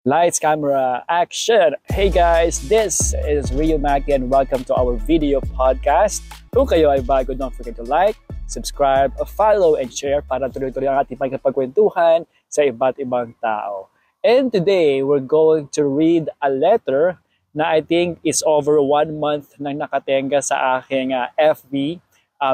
Lights, camera, action! Hey guys, this is Rio Mackie and welcome to our video podcast. Kung kayo ay bago, don't forget to like, subscribe, follow, and share para tuloy-tuloy ang ating pagkakwentuhan sa iba't ibang tao. And today, we're going to read a letter na I think is over 1 month nang nakatenga sa aking FB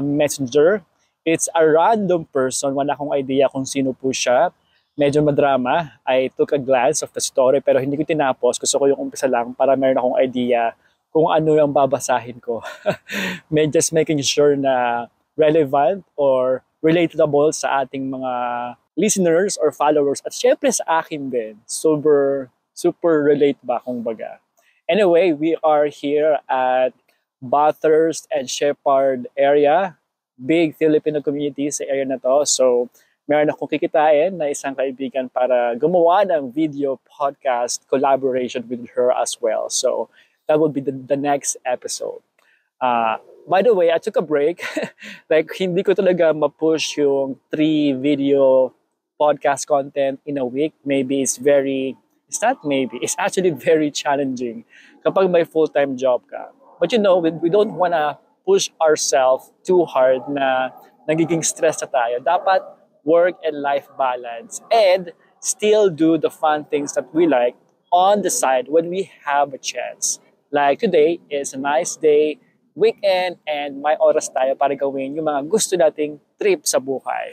messenger. It's a random person, wala akong idea kung sino po siya. Medyo madrama. I took a glance of the story pero hindi ko tinapos. Gusto ko yung umpisa lang para meron akong idea kung ano yung babasahin ko. Just making sure na relevant or relatable sa ating mga listeners or followers at syempre sa akin din. Super relate ba kung baga. Anyway, we are here at Bathurst and Shepherd area. Big Filipino community sa area na to. So, meron akong kikitain na isang kaibigan para gumawa ng video podcast collaboration with her as well. So, that will be the next episode. By the way, I took a break. Like, hindi ko talaga ma-push yung 3 video podcast content in a week. It's actually very challenging kapag may full-time job ka. But you know, we don't wanna push ourselves too hard na nagiging stress na tayo. Dapat work and life balance and still do the fun things that we like on the side when we have a chance. Like today is a nice day, weekend, and may oras tayo para gawin yung mga gusto nating trip sa buhay.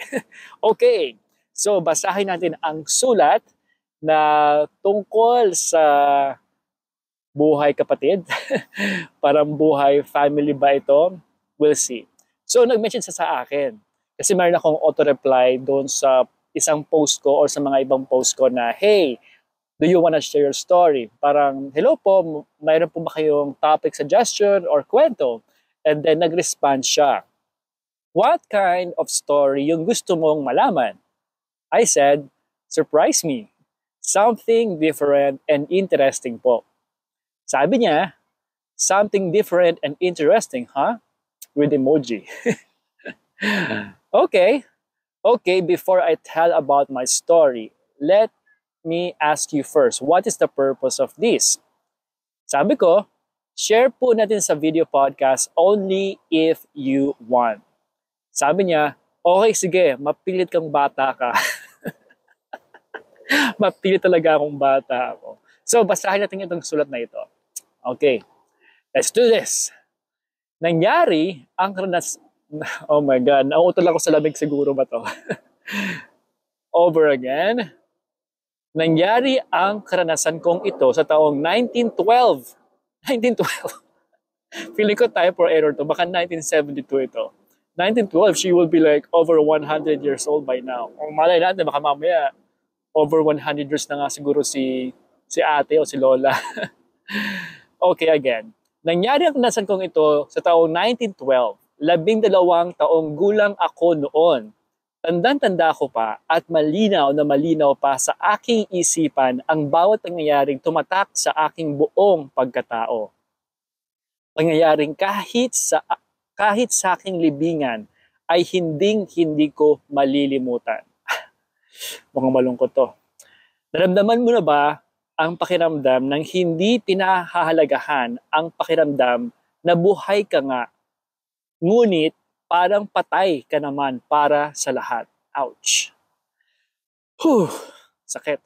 Okay, so basahin natin ang sulat na tungkol sa buhay kapatid. Parang buhay family ba ito? We'll see. So nag-mention sa akin. Kasi mayroon akong auto-reply doon sa isang post ko or sa mga ibang post ko na, hey, do you wanna share your story? Parang, hello po, mayroon po ba kayong topic suggestion or kwento? And then nag-respond siya. What kind of story yung gusto mong malaman? I said, surprise me. Something different and interesting po. Sabi niya, something different and interesting, huh? With emoji. Okay, before I tell about my story, let me ask you first, what is the purpose of this? Sabi ko, share po natin sa video podcast only if you want. Sabi niya, okay, sige, mapilit kang bata ka. Mapilit talaga akong bata ako. So, basahin natin itong sulat na ito. Okay, let's do this. Nangyari ang oh my God, nauutol ako sa lamig siguro ba to? Over again. Nangyari ang karanasan kong ito sa taong 1912. 1912. Feeling ko type or error to. Baka 1972 ito. 1912, she will be like over 100 years old by now. Kung malay natin, baka mamaya over 100 years na nga siguro si ate o si lola. Okay, again. Nangyari ang karanasan kong ito sa taong 1912. 12 taong gulang ako noon. Tandang-tanda ko pa at malinaw na malinaw pa sa aking isipan ang bawat pangyayaring tumatak sa aking buong pagkatao. Pangyayaring kahit sa aking libingan ay hindi ko malilimutan. Mukhang malungkot to. Naramdaman mo na ba ang pakiramdam ng hindi pinahahalagahan ang pakiramdam na buhay ka nga ngunit parang patay ka naman para sa lahat. Ouch. Sakit.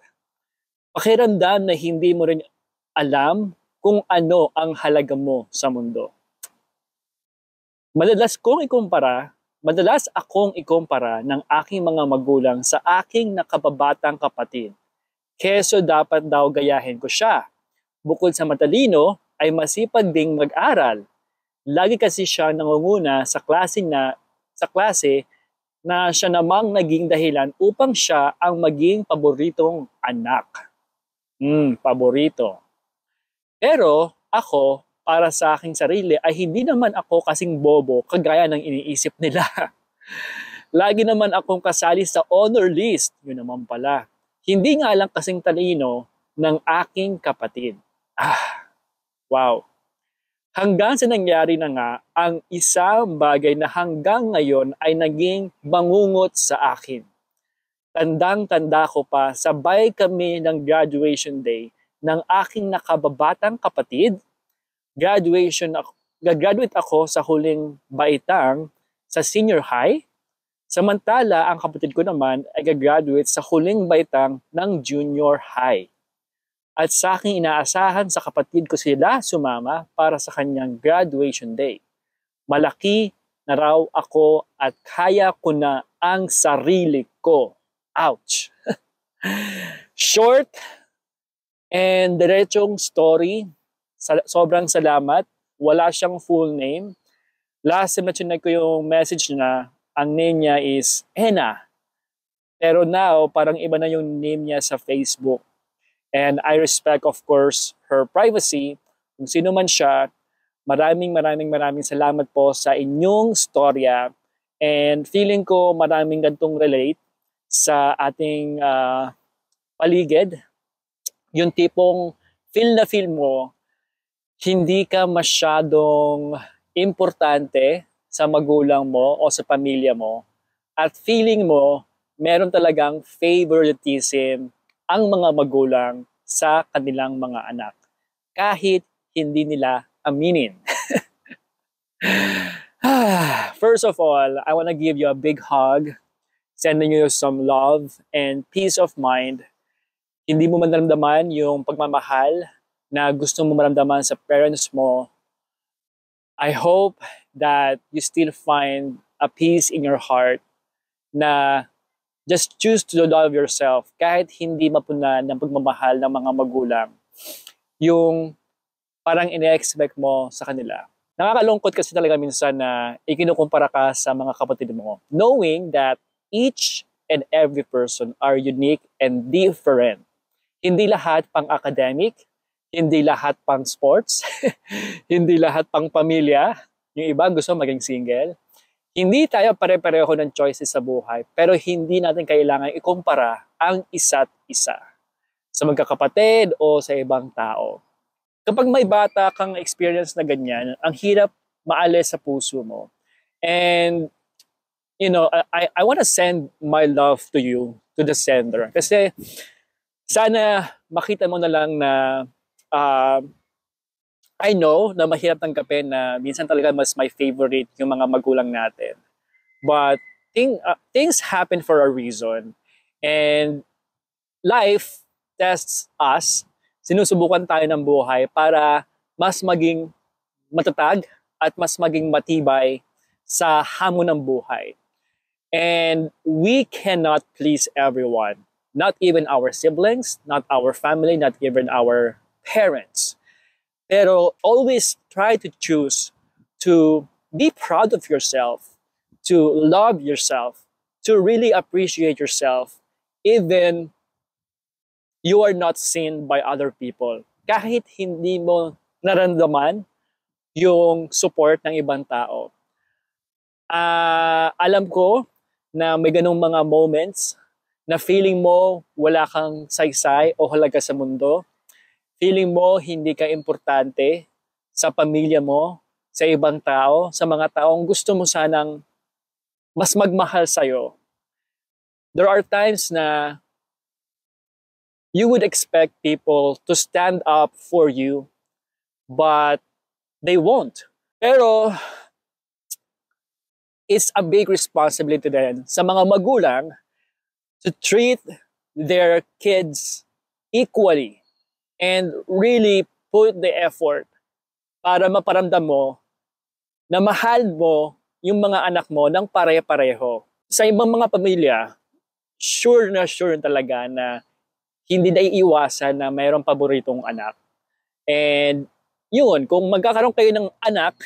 Pakiramdam na hindi mo rin alam kung ano ang halaga mo sa mundo. Madalas akong ikumpara ng aking mga magulang sa aking nakababatang kapatid. Keso dapat daw gayahin ko siya. Bukod sa matalino, ay masipag ding mag-aral. Lagi kasi siya nangunguna sa klase na siya namang naging dahilan upang siya ang maging paboritong anak. Paborito. Pero ako, para sa aking sarili, ay hindi naman ako kasing bobo kagaya ng iniisip nila. Lagi naman akong kasali sa honor list. Yun naman pala. Hindi nga lang kasing talino ng aking kapatid. Wow. Hanggang sa nangyari na nga ang isang bagay na hanggang ngayon ay naging bangungot sa akin. Tandang-tanda ko pa, sabay kami ng graduation day ng aking nakababatang kapatid. Gagraduate ako sa huling baitang sa senior high. Samantala, ang kapatid ko naman ay gagraduate sa huling baitang ng junior high. At sa aking inaasahan sa kapatid ko sila sumama para sa kanyang graduation day. Malaki na raw ako at kaya ko na ang sarili ko. Ouch! Short and diretsong story. Sobrang salamat. Wala siyang full name. Last time na chinek ko yung message na ang name niya is Ena. Pero now, parang iba na yung name niya sa Facebook. And I respect, of course, her privacy. Kung sino man siya, maraming salamat po sa inyong storya. And feeling ko maraming gantong relate sa ating paligid. Yung tipong feel na feel mo, hindi ka masyadong importante sa magulang mo o sa pamilya mo. At feeling mo, meron talagang favoritism ang mga magulang sa kanilang mga anak. Kahit hindi nila aminin. First of all, I want to give you a big hug, sending you some love and peace of mind. Hindi mo maramdaman yung pagmamahal na gusto mo maramdaman sa parents mo. I hope that you still find a peace in your heart na just choose to love yourself kahit hindi mapunan ng pagmamahal ng mga magulang. Yung parang ine-expect mo sa kanila. Nakakalungkot kasi talaga minsan na ikinukumpara ka sa mga kapatid mo. Knowing that each and every person are unique and different. Hindi lahat pang academic, hindi lahat pang sports, hindi lahat pang pamilya. Yung iba gusto maging single. Hindi tayo pare-pareho ng choices sa buhay, pero hindi natin kailangan ikumpara ang isa't isa sa magkakapatid o sa ibang tao. Kapag may bata kang experience na ganyan, ang hirap maalis sa puso mo. And, you know, I want to send my love to you, to the sender. Kasi sana makita mo na lang na I know na mahirap tanggapin na minsan talaga mas my favorite yung mga magulang natin. But things happen for a reason. And life tests us. Sinusubukan tayo ng buhay para mas maging matatag at mas maging matibay sa hamon ng buhay. And we cannot please everyone. Not even our siblings, not our family, not even our parents. Pero always try to choose to be proud of yourself, to love yourself, to really appreciate yourself, even you are not seen by other people. Kahit hindi mo naramdaman yung support ng ibang tao. Alam ko na may ganong mga moments na feeling mo wala kang saysay o halaga sa mundo. Feeling mo hindi ka importante sa pamilya mo, sa ibang tao, sa mga taong gusto mo sanang mas magmahal sa'yo. There are times na you would expect people to stand up for you, but they won't. Pero it's a big responsibility din sa mga magulang to treat their kids equally. And really put the effort para maparamdam mo na mahal mo yung mga anak mo ng pare-pareho. Sa ibang mga pamilya, sure talaga na hindi na iiwasan na mayroong paboritong anak. And yun, kung magkakaroon kayo ng anak,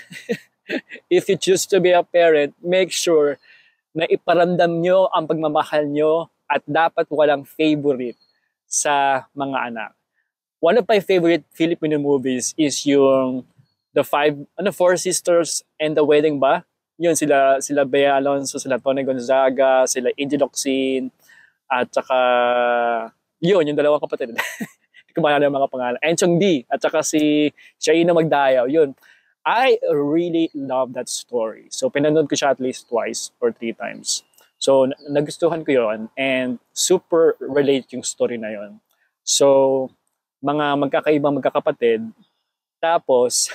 if you choose to be a parent, make sure na iparamdam nyo ang pagmamahal nyo at dapat walang favorite sa mga anak. One of my favorite Filipino movies is yung Four Sisters and the Wedding ba? Yun, sila Bea Alonzo, sila Tony Gonzaga, sila Angel Locsin, at saka yung dalawang kapatid. Hindi ko maalala yung mga pangalan. And Chong D, at saka si Shaina Magdayaw, yun. I really love that story. So pinanood ko siya at least twice or 3 times. So, nagustuhan ko yon and super relate yung story na yon. So, mga magkakaibang magkakapatid, tapos,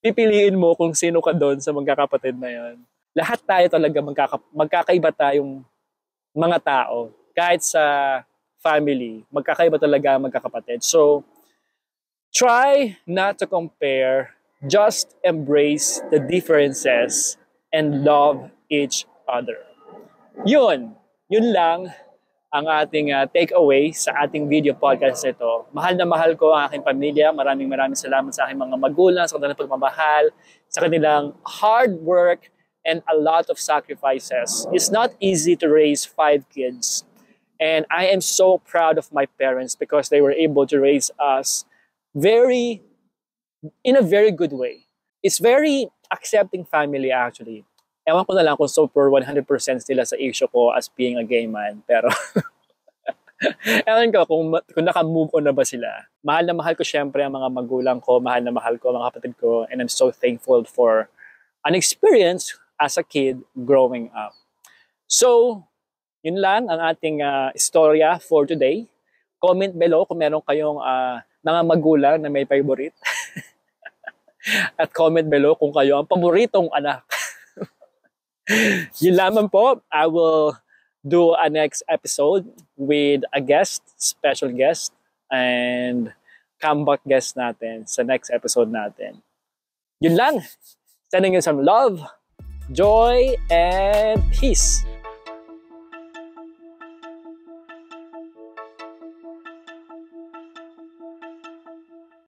pipiliin mo kung sino ka doon sa magkakapatid na yon. Lahat tayo talaga magkakaiba tayong mga tao. Kahit sa family, magkakaiba talaga magkakapatid. So, try not to compare, just embrace the differences and love each other. Yun lang ang ating takeaway sa ating video podcast ito. Mahal na mahal ko ang aking pamilya. Maraming salamat sa aking mga magulang, sa kanilang pagmamahal, sa kanilang hard work, and a lot of sacrifices. It's not easy to raise 5 kids. And I am so proud of my parents because they were able to raise us in a very good way. It's very accepting family actually. Ewan ko na lang kung super 100% sila sa issue ko as being a gay man. Pero ewan ko kung naka-move on na ba sila. Mahal na mahal ko syempre ang mga magulang ko. Mahal na mahal ko ang mga kapatid ko. And I'm so thankful for an experience as a kid growing up. So, yun lang ang ating istorya for today. Comment below kung meron kayong mga magulang na may favorite. At comment below kung kayo ang paboritong anak. Yun lamang po. I will do a next episode with a guest, special guest, and comeback guest natin sa next episode natin. Yun lang. Sending you some love, joy, and peace.